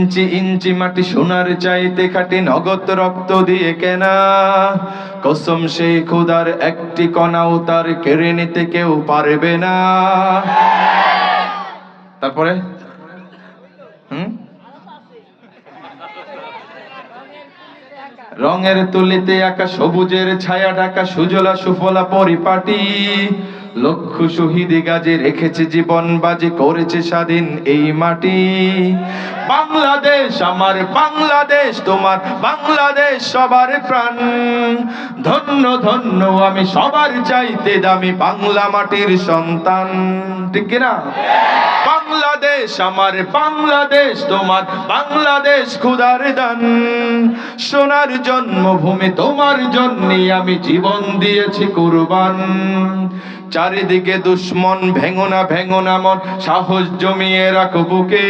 ইঞ্চি ইঞ্চি মাটি সোনার চাইতে খাটি, নগদ রক্ত দিয়ে কেনা। কসম সেই খোদার, একটি কণাও তার কেড়ে নিতে কেউ পারবে না। তারপরে রঙের তুলিতে আঁকা, সবুজের ছায়া ঢাকা, সুজলা সুফলা পরিপাটি। লক্ষ শহীদ গাজে রেখেছে জীবন বাজি, করেছে স্বাধীন এই মাটি। বাংলাদেশ আমার বাংলাদেশ, তোমার বাংলাদেশ সবার প্রাণ। ধন্য ধন্য আমি সবার চাইতে দামি বাংলা মাটির সন্তান। ঠিক কিনা? বাংলাদেশ আমার বাংলাদেশ, তোমার বাংলাদেশ খোদার দান। সোনার জন্মভূমি, তোমার জন্যে আমি জীবন দিয়েছি কুরবান। চারিদিকে দুশ্মন, ভেঙো না ভেঙো না মন, সাহস জমিয়ে রাখো বুকে।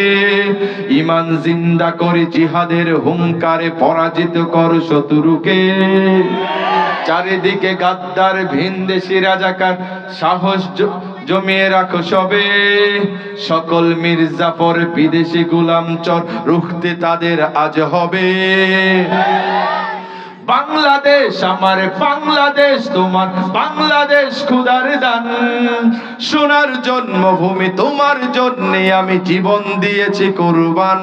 ঈমান জিন্দা করে জিহাদের হুঙ্কারে পরাজিত করো শত্রুকে। চারিদিকে গাদ্দার ভিনদেশী রাজাকার, সাহস জমিয়ে রাখো সবে। সকল মির্জাফর বিদেশি গোলাম চর, রুখতে তাদের আজ হবে। বাংলাদেশ আমার বাংলাদেশ, তোমার বাংলাদেশ খোদার দান। সোনার জন্মভূমি, তোমার জন্যে আমি জীবন দিয়েছি কুরবান।